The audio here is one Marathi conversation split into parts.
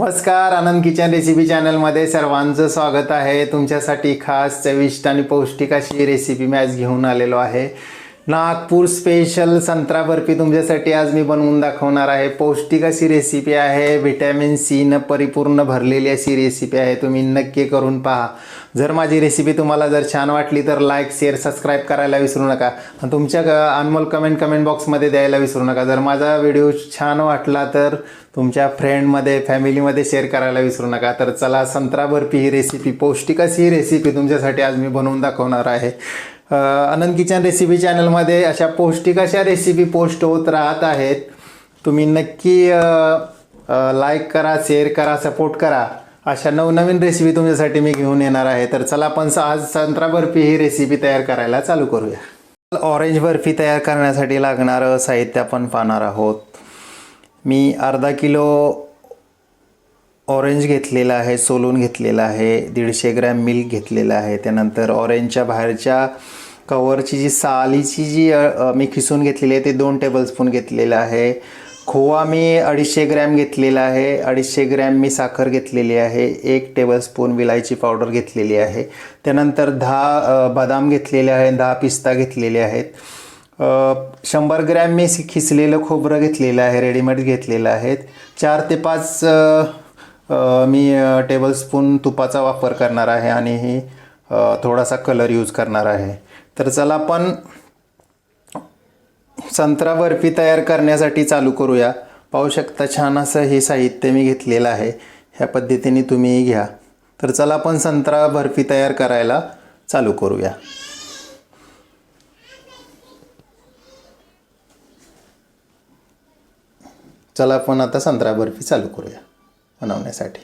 नमस्कार, आनंद किचन रेसिपी चॅनलमध्ये सर्वांचं स्वागत आहे। तुमच्यासाठी खास चविष्ट आणि पौष्टिक अशी रेसिपी मी आज घेऊन आलेलो आहे। नागपूर स्पेशल संत्रा बर्फी तुमच्यासाठी आज मी बनवून दाखवणार आहे। पौष्टिक अशी रेसिपी आहे, व्हिटॅमिन सी न परिपूर्ण भरलेली अशी रेसिपी आहे। तुम्ही नक्की करून पहा। जर माझी रेसिपी तुम्हाला जर छान वाटली तर लाईक शेअर सबस्क्राईब करायला विसरू नका आणि तुमच्या अनमोल कमेंट बॉक्समध्ये द्यायला विसरू नका। जर माझा व्हिडिओ छान वाटला तर तुमच्या फ्रेंडमध्ये फॅमिलीमध्ये शेअर करायला विसरू नका। तर चला, संत्रा बर्फी ही रेसिपी, पौष्टिक अशी रेसिपी तुमच्यासाठी आज मी बनवून दाखवणार आहे। आनंद किचन रेसिपी चॅनलमध्ये अशा पौष्टिक अशा रेसिपी पोस्ट होत राहत आहेत। तुम्ही नक्की लाईक करा, शेअर करा, सपोर्ट करा। अशा नवनवीन रेसिपी तुमच्यासाठी मी घेऊन येणार आहे। तर चला आपण आज संत्रा बर्फी ही रेसिपी तयार करायला चालू करूया। ऑरेंज बर्फी तयार करण्यासाठी लागणारं साहित्य आपण पाहणार आहोत। मी अर्धा किलो ऑरेंज घेतलेला आहे, सोलून घेतलेला आहे। 150 ग्रॅम मिल्क घेतलेला आहे। त्यानंतर ऑरेंजच्या बाहेरच्या कवरची जी सालीची जी मी खिसून घेतलेली आहे ते 2 टेबलस्पून घेतलेला आहे। खोवा मी 250 ग्रॅम घेतलेला आहे। 250 ग्रॅम मी साखर घेतलेली आहे। 1 टेबलस्पून विलायची पावडर घेतलेली आहे। त्यानंतर 10 बदाम घेतलेले आहे, 10 पिस्ता घेतलेले आहेत। 100 ग्रॅम मी खिसलेलं खोबरं घेतलेलं आहे, रेडीमेड घेतलेलं आहे। 4 ते 5 मी टेबलस्पून तुपाचा वापर करणार आहे आणि ही थोडासा कलर यूज करणार आहे। तर चला आपण संत्रा बर्फी तयार करण्यासाठी चालू करूया। पाहू शकता छान असं हे साहित्य मी घेतलेलं आहे। ह्या पद्धतीने तुम्ही घ्या। तर चला आपण संत्रा बर्फी तयार करायला चालू करूया। चला आपण आता संत्रा बर्फी चालू करूया बनवण्यासाठी।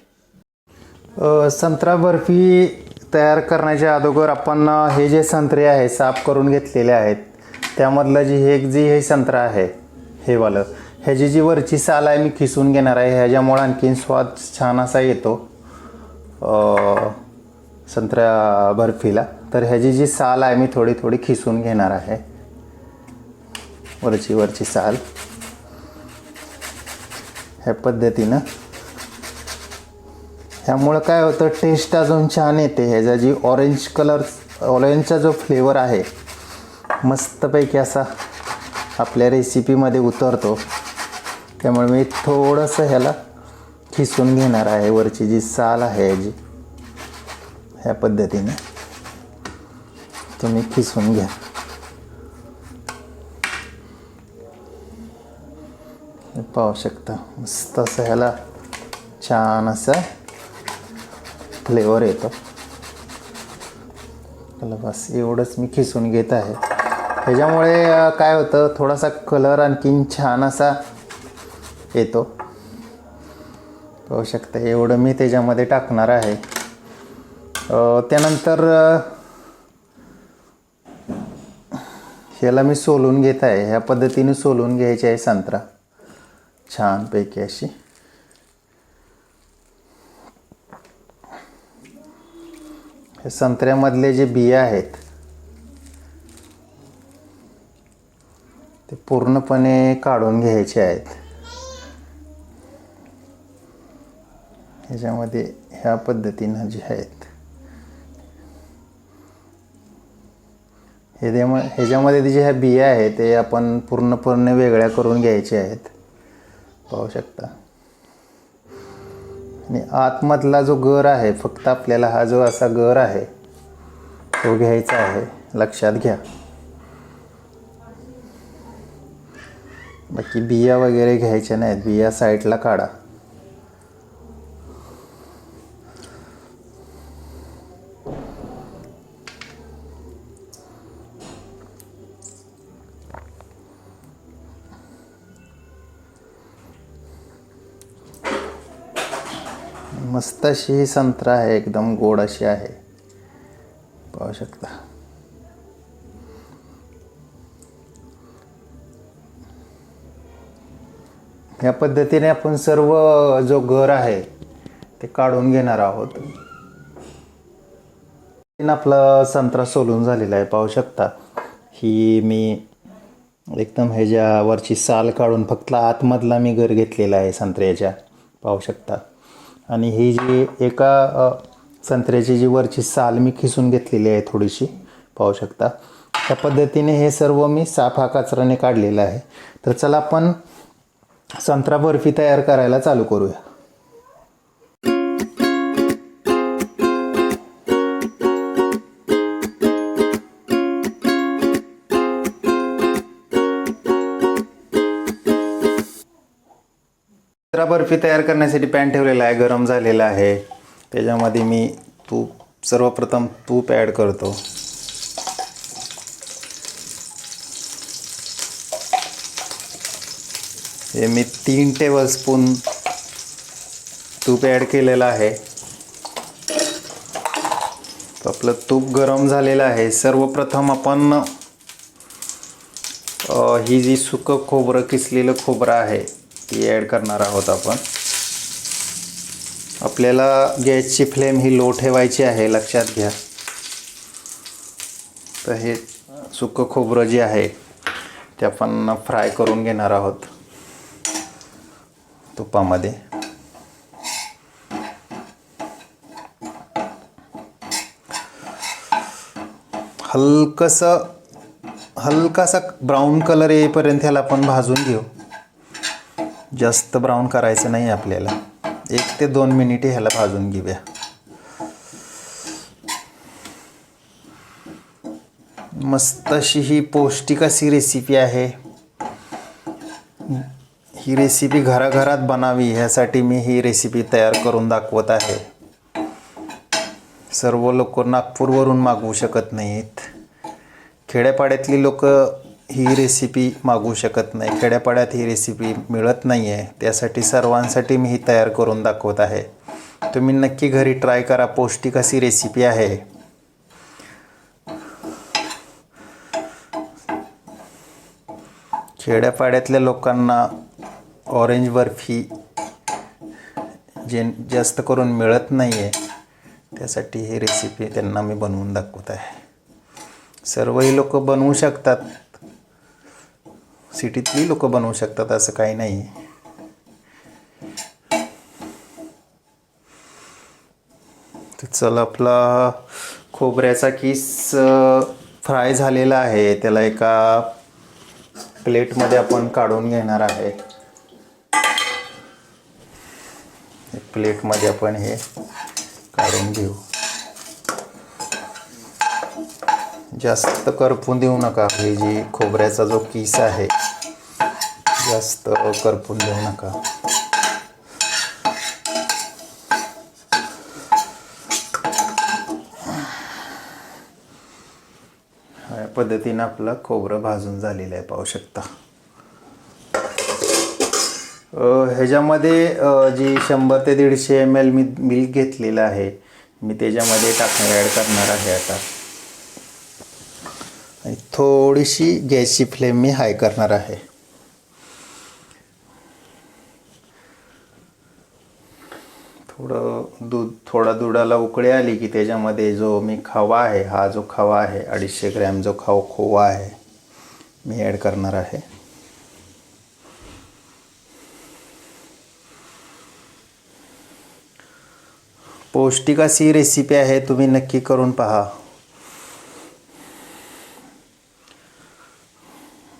संत्रा बर्फी तयार करण्याच्या अगोदर आपण हे जे संत्रे आहे साफ करून घेतलेले आहेत। त्यामधलं हे संत्रा आहे हे वालं, ह्याची जी वरची साल आहे मी खिसून घेणार आहे। ह्याच्यामुळे आणखीन स्वाद छान असा येतो संत्रा बर्फीला। तर ह्याची जी साल आहे मी थोडी खिसून घेणार आहे, वरची साल ह्या पद्धतीनं। ह्यामुळं काय होतं, टेस्ट अजून छान येते। ह्याचा जी ऑरेंजचा जो फ्लेवर आहे मस्तपैकी असा आपल्या रेसिपीमध्ये उतरतो। त्यामुळे मी थोडंसं ह्याला खिसून घेणार आहे, वरची जी साल आहे ह्याची। ह्या पद्धतीने तुम्ही खिसून घ्या। पाहू शकता मस्त असं ह्याला छान असा फ्लेवर येतो। चला बस एवढंच मी खिसून घेत आहे। ह्याच्यामुळे काय होतं, थोडासा कलर आणखीन छान असा येतो। पाहू शकता एवढं मी त्याच्यामध्ये टाकणार आहे। त्यानंतर ह्याला मी सोलून घेत आहे। ह्या पद्धतीने सोलून घ्यायची आहे संत्रा छानपैकी अशी। हे संत्र्यामधले जे बिया आहेत ते पूर्णपणे काढून घ्यायचे आहेत। ह्याच्यामध्ये ह्या पद्धतीनं जे आहेत ह्याच्यामध्ये जे ह्या बिया आहेत ते आपण पूर्णपणे वेगळ्या करून घ्यायचे आहेत। पाहू शकता। आणि आतमधला जो गर आहे, फक्त आपल्याला हा जो असा गर आहे तो घ्यायचा आहे, लक्षात घ्या। बाकी बिया वगैरे घ्यायच्या नाहीत, बिया साईडला काढा। मस्त अशी ही संत्रा आहे, एकदम गोड अशी आहे। पाहू शकता। या पद्धतीने आपण सर्व जो गर आहे ते काढून घेणार आहोत। आपला संत्रा सोलून झालेला आहे। पाहू शकता ही मी एकदम ह्याच्यावरची साल काढून फक्त आतमधला मी गर घेतलेला आहे संत्र्याच्या। पाहू शकता आणि ही जी एका संत्र्याची जी वरची साल मी खिसून घेतलेली आहे थोडीशी, पाहू शकता. त्या पद्धतीने हे सर्व मी साफ हा कचराने काढलेला आहे. तर चला आपण संत्रा बर्फी तयार करायला चालू करूया. संत्रा बर्फी तयार करण्यासाठी पॅन ठेवलेला आहे, गरम झालेला आहे. त्याच्यामध्ये मी सर्वप्रथम तूप ॲड करतो. हे मी 3 टेबलस्पून तूप ॲड केलेलं आहे. आपलं तूप गरम झालेलं आहे. सर्वप्रथम आपण ही जी सुकं खोबरं, किसलेलं खोबरं आहे ती ॲड करणार आहोत आपण. आपल्याला गॅसची फ्लेम ही लो ठेवायची आहे, लक्षात घ्या. तर हे सुकं खोबरं जे आहे ते आपण फ्राय करून घेणार आहोत तुपामध्ये. हलकासा ब्राऊन कलर येईपर्यंत ह्याला आपण भाजून घेऊ. जास्त ब्राऊन करायचं नाही आपल्याला. 1 ते 2 मिनिटे ह्याला भाजून घेऊया. मस्त अशी ही पौष्टिक अशी रेसिपी आहे. ही रेसिपी घराघरात बनावी ह्यासाठी मी ही रेसिपी तयार करून दाखवत आहे. सर्व लोक नागपूरवरून मागवू शकत नाहीत. खेड्यापाड्यातली लोक ही रेसिपी मागवू शकत नाही. खेड्यापाड्यात ही रेसिपी मिळत नाही आहे. त्यासाठी सर्वांसाठी मी ही तयार करून दाखवत आहे. तुम्ही नक्की घरी ट्राय करा. पौष्टिक अशी रेसिपी आहे. खेड्यापाड्यातल्या लोकांना ऑरेंज बर्फी जास्त करून मिळत नाही आहे. त्यासाठी ही रेसिपी त्यांना मी बनवून दाखवत आहे. सर्वही लोक बनवू शकतात. सिटीतली लोक बनवू शकतात असं काही नाही. तर चला, आपला खोबऱ्याचा किस फ्राय झालेला आहे. त्याला एका प्लेटमध्ये आपण काढून घेणार आहे. प्लेटमध्ये आपण हे काढून घेऊ. जास्त करपून देऊ नका. ही जी खोबऱ्याचा जो किस आहे जास्त करपून देऊ नका. या पद्धतीने आपलं खोबरं भाजून झालेलं आहे, पाहू शकता. ह्याच्यामध्ये जी 100 ते 150 ml मी मिल्क घेतलेलं आहे, मी त्याच्यामध्ये ॲड करणार आहे आता. आणि थोडीशी गॅसची फ्लेम मी हाय करणार आहे. थोडा दुधाला उकळी आली की त्याच्यामध्ये जो मी खवा आहे, हा जो खवा आहे 250 ग्रॅम जो खोवा आहे मी ॲड करणार आहे. पौष्टिक अशी रेसिपी आहे, तुम्ही नक्की करून पहा.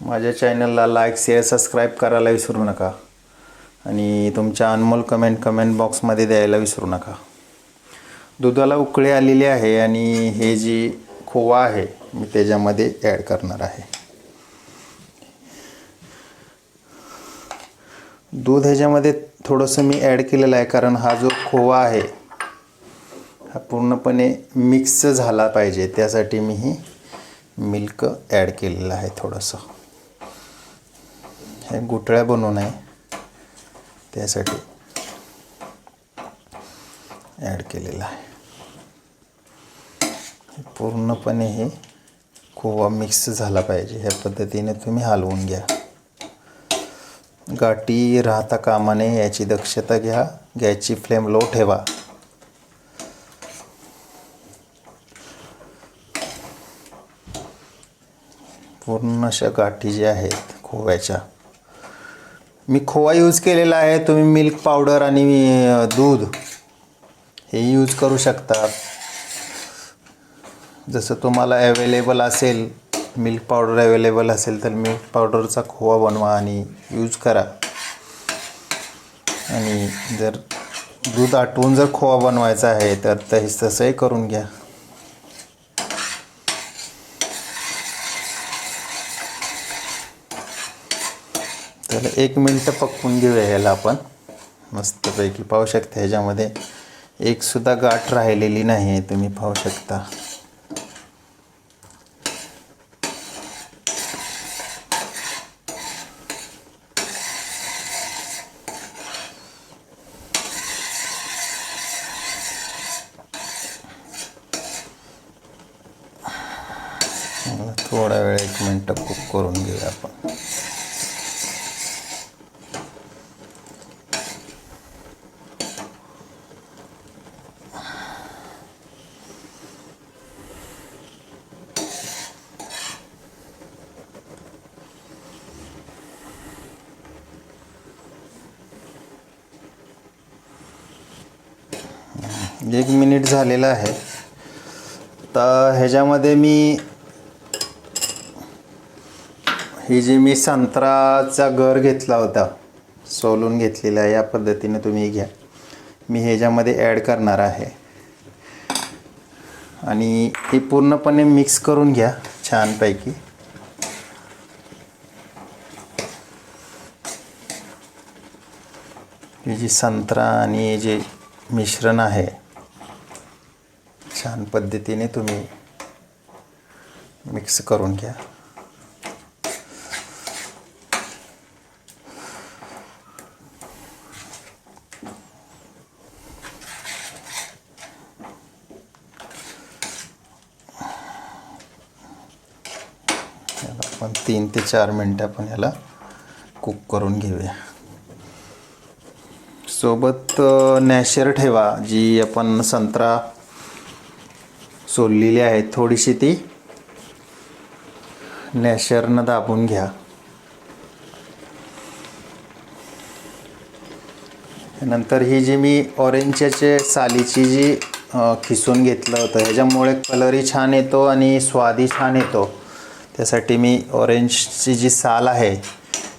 माझ्या चॅनलला लाईक, शेअर, सबस्क्राईब करायला विसरू नका. आणि तुमच्या अनमोल कमेंट बॉक्समध्ये द्यायला विसरू नका. दुधाला उकळी आलेली आहे आणि हे जी खोवा आहे मी त्याच्यामध्ये ॲड करणार आहे. दूध ह्याच्यामध्ये थोडंसं मी ॲड केलेलं आहे, कारण हा जो खोवा आहे हा पूर्णपणे मिक्स झाला पाहिजे. त्यासाठी मी ही मिल्क ॲड केलेलं आहे. थोडंसं हे गुठळ्या बनवू नये त्यासाठी ॲड केलेलं आहे. पूर्णपणे हे खोवा मिक्स झाला पाहिजे. ह्या पद्धतीने तुम्ही हलवून घ्या. गाठी राहता कामा नये याची दक्षता घ्या. गॅसची फ्लेम लो ठेवा. पूर्ण अशा गाठी ज्या आहेत खोव्याच्या, मी खोवा यूज केलेला आहे. तुम्ही मिल्क पावडर आणि दूध हे यूज करू शकता. जसं तुम्हाला अवेलेबल असेल, मिल्क पावडर अवेलेबल असेल तर मिल्क पावडरचा खोवा बनवा आणि यूज करा. आणि जर दूध आटवून जर खोवा बनवायचा आहे तर तसंही करून घ्या. तर 1 मिनिट पकवून घेऊया ह्याला आपण. मस्तपैकी पाहू शकता ह्याच्यामध्ये एकसुद्धा गाठ राहिलेली नाही, तुम्ही पाहू शकता. थोडा वेळ 1 मिनिट कुक करून घेऊया आपण. एक मिनिट झालेलं आहे. तर ह्याच्यामध्ये ही जी मी संत्र्याचा गर घेतला होता, सोलून घेतलेला आहे, या पद्धतीने तुम्ही घ्या. मी ह्याच्यामध्ये ॲड करणार आहे आणि हे पूर्णपणे मिक्स करून घ्या छानपैकी. ही जी संत्रा आणि हे जे मिश्रण आहे छान पद्धतीने तुम्ही मिक्स करून घ्या. आपण 3 ते 4 मिनटं आपण याला कुक करून घेऊया. सोबत नॅशर ठेवा. जी आपण संत्रा सोललेली आहे थोडीशी ती नॅशरनं दाबून घ्या. नंतर ही जी मी ऑरेंजच्या सालीची जी खिसून घेतलं होतं, ह्याच्यामुळे कलरही छान येतो आणि स्वादही छान येतो. त्यासाठी मी ऑरेंजची जी साल आहे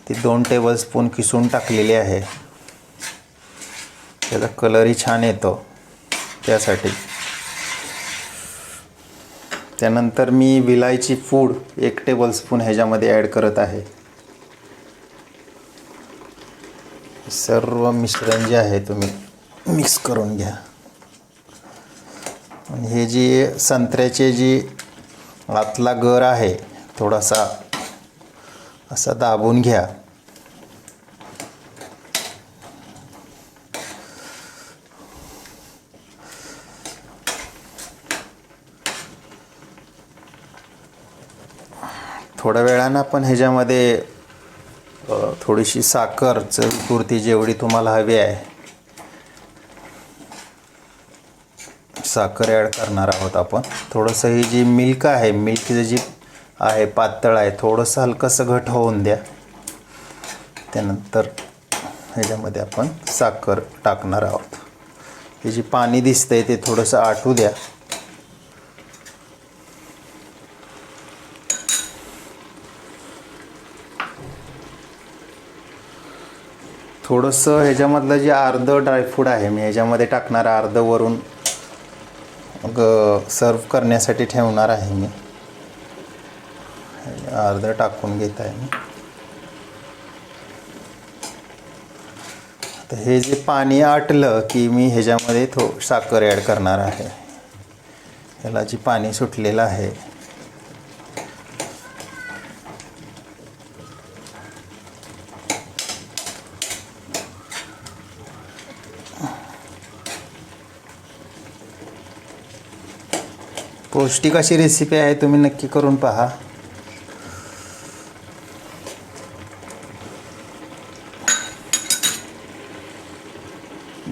ती 2 टेबलस्पून खिसून टाकलेली आहे. त्याचा कलरही छान येतो त्यासाठी. त्यानंतर मी विलायची पूड 1 टेबलस्पून ह्याच्यामध्ये ॲड करत आहे. सर्व मिश्रण जे आहे तुम्ही मिक्स करून घ्या. आणि हे जी संत्र्याचे जी आतला गर आहे थोडासा असा दाबून घ्या. थोड्या वेळानं आपण ह्याच्यामध्ये थोडीशी साखर चवीपुरती जेवढी तुम्हाला हवी आहे साखर ॲड करणार आहोत आपण. थोडंसं ही जी मिल्क आहे, मिल्क जी आहे पातळ आहे, थोडंसं हलकंसं घट होऊन द्या. त्यानंतर ह्याच्यामध्ये आपण साखर टाकणार आहोत. हे जे पाणी दिसतंय ते थोडंसं आटू द्या. थोडंसं ह्याच्यामधलं जे अर्धं ड्रायफ्रूट आहे मी ह्याच्यामध्ये टाकणार, अर्धं वरून सर्व करण्यासाठी ठेवणार आहे मी. अर्धं टाकून घेत आहे मी. तर हे जे पाणी आटलं की मी ह्याच्यामध्ये साखर ॲड करणार आहे. ह्याला जे पाणी सुटलेलं आहे पौष्टिक अशी रेसिपी आहे, तुम्ही नक्की करून पहा.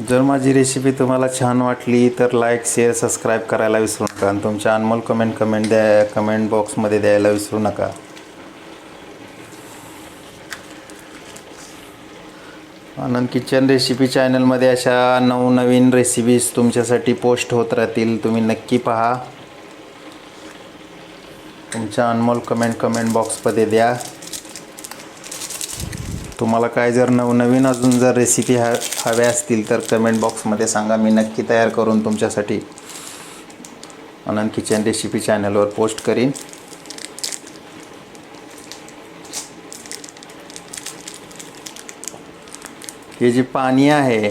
जर माझी रेसिपी तुम्हाला छान वाटली तर लाईक, शेअर, सबस्क्राईब करायला विसरू नका आणि तुमच्या अनमोल कमेंट बॉक्समध्ये द्यायला विसरू नका. आनंद किचन रेसिपी चॅनलमध्ये अशा नवनवीन रेसिपीज तुमच्यासाठी पोस्ट होत राहतील. तुम्ही नक्की पहा. तुमच्या अनमोल कमेंट बॉक्समध्ये द्या. तुम्हाला काय जर नवनवीन अजून जर रेसिपी हव्या असतील तर कमेंट बॉक्समध्ये सांगा. मी नक्की तयार करून तुमच्यासाठी आनंद किचन रेसिपी चॅनलवर पोस्ट करीन. हे जे पाणी आहे,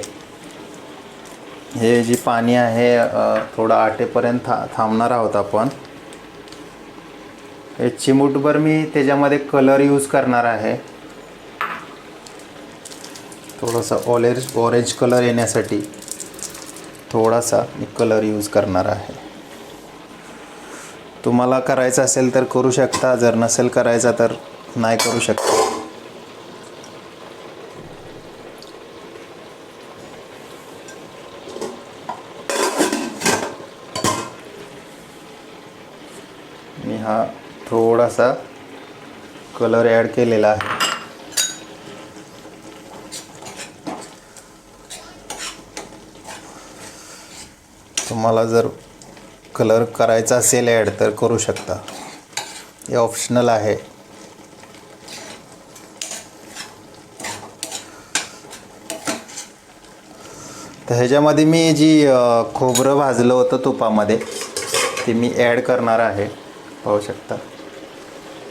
हे जे पाणी आहे थोडं आटेपर्यंत थांबणार आहोत आपण. हे चिमूटभर मी त्याच्यामध्ये कलर यूज करणार आहे. थोडासा ऑरेंज कलर येण्यासाठी थोडासा मी कलर यूज करणार आहे. तुम्हाला करायचं असेल तर करू शकता, जर नसेल करायचा तर नाही करू शकता. मी हा थोडासा कलर ॲड केलेला आहे. तुम्हाला जर कलर करायचा असेल ॲड तर करू शकता, हे ऑप्शनल आहे. तर ह्याच्यामध्ये मी जी खोबरं भाजलं होतं तुपामध्ये ते मी ॲड करणार आहे. पाहू शकता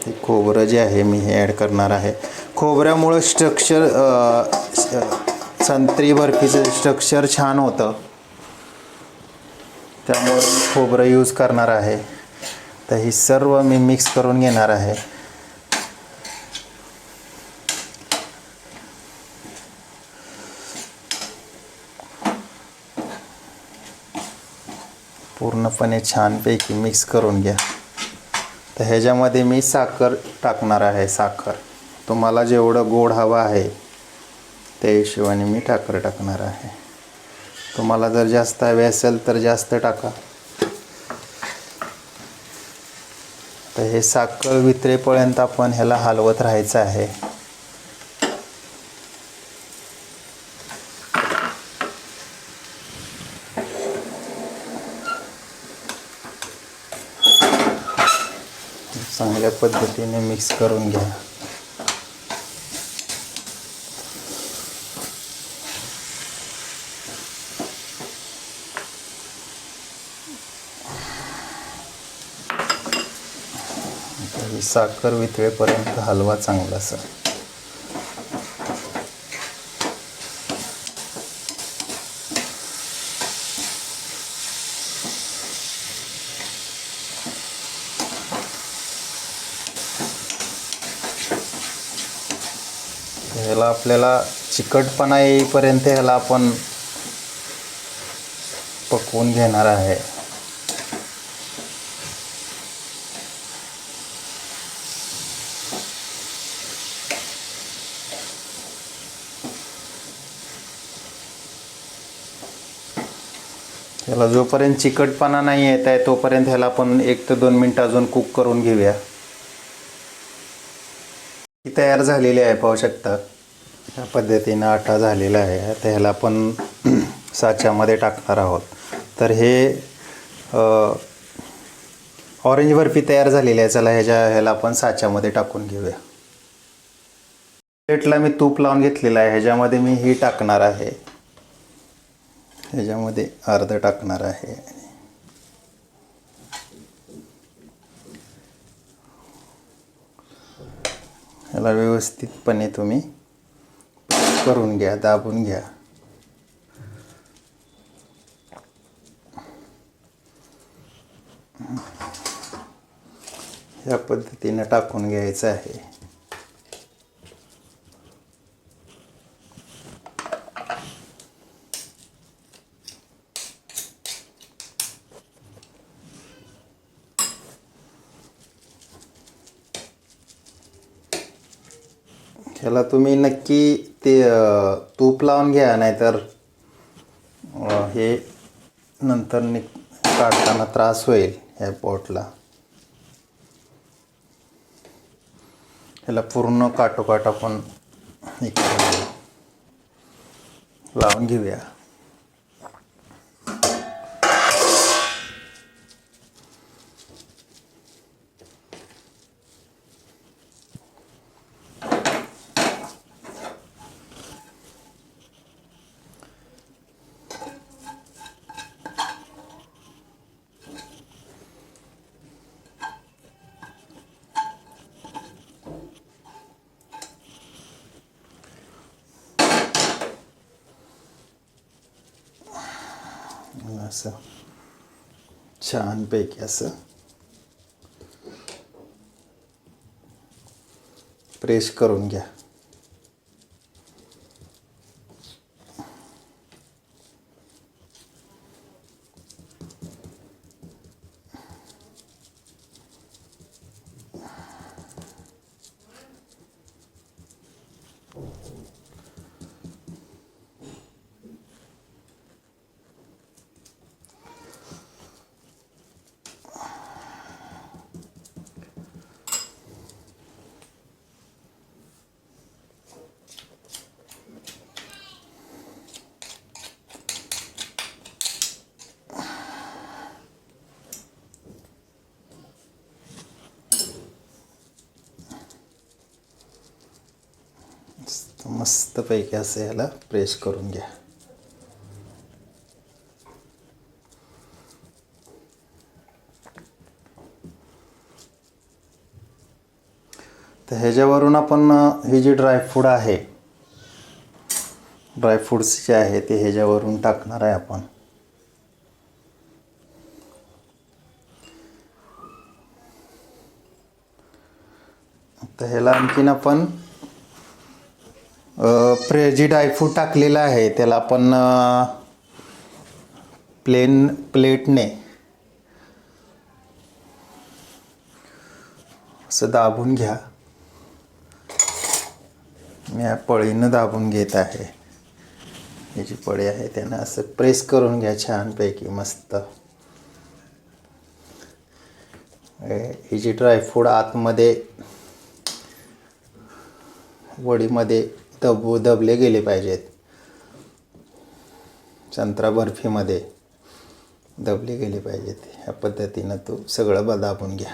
हे खोबरं जे आहे मी हे ॲड करणार आहे. खोबऱ्यामुळं स्ट्रक्चर संत्री बर्फीचं स्ट्रक्चर छान होतं, त्यामुळे खोबरं यूज करणार आहे. तर ही सर्व मी मिक्स करून घेणार आहे. पूर्णपणे छानपैकी मिक्स करून घ्या. तर ह्याच्यामध्ये मी साखर टाकणार आहे. साखर तुम्हाला जेवढं गोड हवं आहे त्या हिशोबाने मी साखर टाकणार आहे. तुम्हाला जर जास्त हवे असेल तर जास्त टाका. तर हे साखर वितळेपर्यंत आपण ह्याला हलवत राहायचं आहे. चांगल्या पद्धतीने मिक्स करून घ्या. ही साखर वितळेपर्यंत हलवा चांगलासा. ह्याला आपल्याला चिकटपणा येईपर्यंत ह्याला आपण पकवून घेणार आहे. ह्याला जोपर्यंत चिकटपणा नाही येत आहे तोपर्यंत ह्याला आपण 1 ते 2 मिनिट अजून कुक करून घेऊया. ही तयार झालेली आहे, पाहू शकता. या पद्धतीनं आटा झालेला आहे. आता ह्याला आपण साच्यामध्ये टाकणार आहोत. तर हे ऑरेंज बर्फी तयार झालेली आहे. चला ह्याला आपण साच्यामध्ये टाकून घेऊया. प्लेटला मी तूप लावून घेतलेलं आहे. ह्याच्यामध्ये मी ही टाकणार आहे. ह्याच्यामध्ये अर्ध टाकणार आहे. ह्याला व्यवस्थितपणे तुम्ही करून घ्या, दाबून घ्या. या पद्धतीने टाकून घ्यायचं आहे. ह्याला तुम्ही नक्की ते तूप लावून घ्या, नाहीतर हे नंतर काढताना त्रास होईल ह्या पोटला. ह्याला पूर्ण काठोकाठ आपण हे करून घेऊ. लावून घेऊया. असं छानपैकी असं प्रेस करून घ्या. मस्तपैकी असं याला प्रेस करून घ्या. तर ह्याच्यावरून आपण ही जी ड्रायफ्रूट आहे, ड्रायफ्रूट्स जे आहे ते ह्याच्यावरून टाकणार आहे आपण. तर ह्याला आणखीन आपण जी ड्रायफ्रूट टाकलेलं आहे त्याला आपण प्लेन प्लेटने असं दाबून घ्या. मी या पळीनं दाबून घेत आहे. ही जी पळी आहे त्यानं असं प्रेस करून घ्या छानपैकी मस्त. ही जी ड्रायफ्रूट आतमध्ये वडीमध्ये दबले गेले पाहिजेत. संत्रा बर्फीमध्ये दबले गेले पाहिजेत. ह्या पद्धतीनं तो सगळं दाबून घ्या.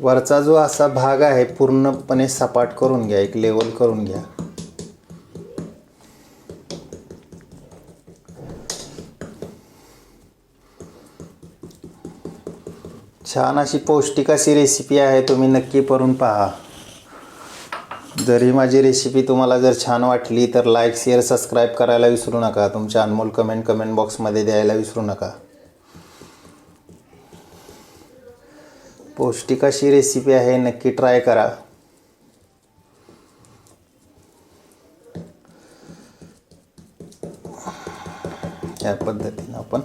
वरचा जो असा भाग आहे पूर्णपणे सपाट करून घ्या, एक लेवल करून घ्या. छान अशी पौष्टिक अशी रेसिपी आहे, तुम्ही नक्की करून पहा. जरी माझी रेसिपी तुम्हाला जर छान वाटली तर लाईक, शेअर, सबस्क्राईब करायला विसरू नका. तुमच्या अनमोल कमेंट बॉक्समध्ये द्यायला विसरू नका. पौष्टिक अशी रेसिपी आहे, नक्की ट्राय करा. या पद्धतीनं आपण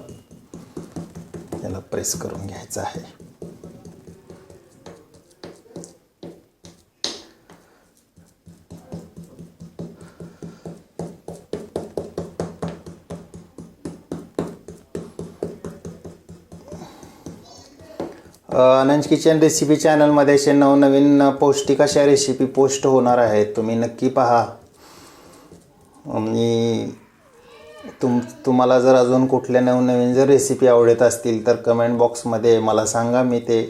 याला प्रेस करून घ्यायचं आहे. आनंद किचन रेसिपी चॅनलमध्ये असे नवनवीन पौष्टिक अशा रेसिपी पोस्ट होणार आहेत, तुम्ही नक्की पहा. आणि तुम्हाला जर अजून कुठल्या नवनवीन जर रेसिपी आवडत असतील तर कमेंट बॉक्समध्ये मला सांगा, मी ते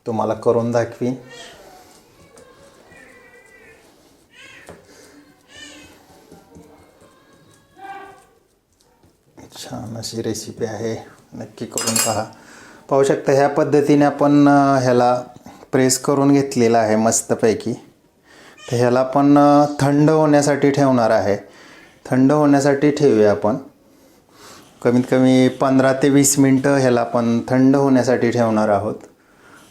तुम्हाला करून दाखवीन. छान अशी रेसिपी आहे, नक्की करून पहा. पाहू शकता ह्या पद्धतीने आपण ह्याला प्रेस करून घेतलेला आहे मस्तपैकी. तर ह्याला आपण थंड होण्यासाठी ठेवणार आहे. थंड होण्यासाठी ठेवूया आपण. कमीत कमी 15 ते 20 मिनटं ह्याला आपण थंड होण्यासाठी ठेवणार आहोत.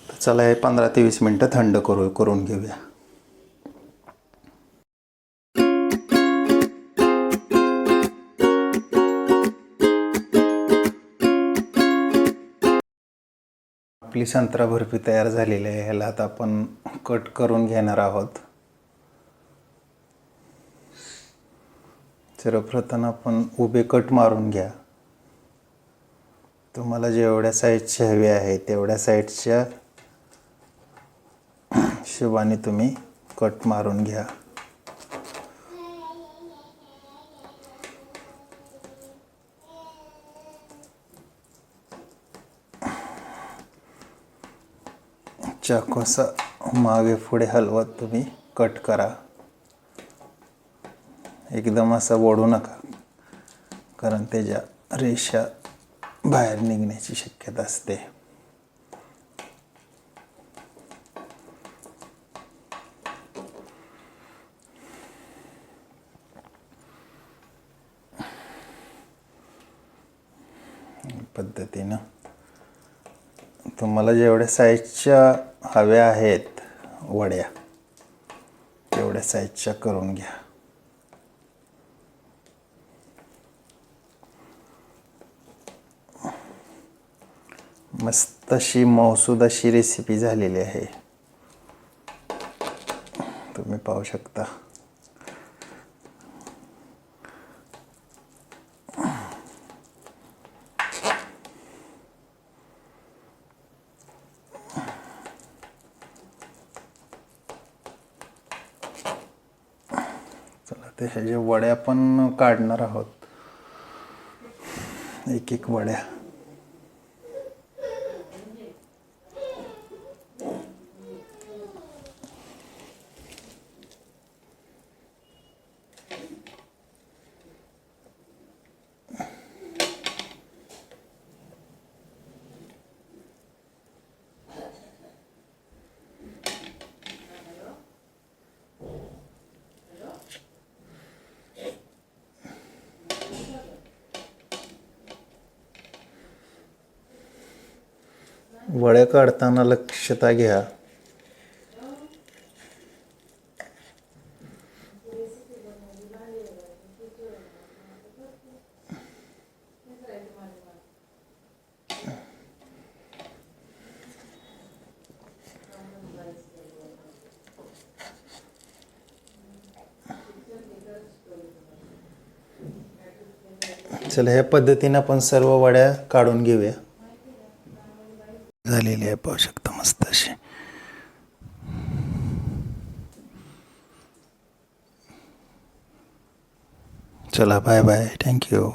तर चला हे 15 ते 20 मिनटं थंड करून घेऊया. आपली संत्रा बर्फी तयार झालेली आहे. ह्याला आता आपण कट करून घेणार आहोत. सर्वप्रथम आपण उभे कट मारून घ्या. तुम्हाला जेवढ्या साईजचे हवे आहे तेवढ्या साईजच्या हिशोबाने तुम्ही कट मारून घ्या. चाकू असं मागे पुढे हलवत तुम्ही कट करा. एकदम असं ओढू नका, कारण त्याच्या रेषा बाहेर निघण्याची शक्यता असते. पद्धतीनं तुम्हाला जेवढ्या साईजच्या हव्या आहेत वड्या तेवढ्या साईजच्या करून घ्या. मस्त अशी मौसूद अशी रेसिपी झालेली आहे, तुम्ही पाहू शकता. चला ते ह्याच्या वड्या पण काढणार आहोत, एक एक वड्या. वड्या काढताना लक्षता घ्या, चला ह्या पद्धतीनं आपण सर्व वड्या काढून घेऊया. झालेली आहे, पाहू शकता मस्त अशी. चला बाय बाय, थँक्यू.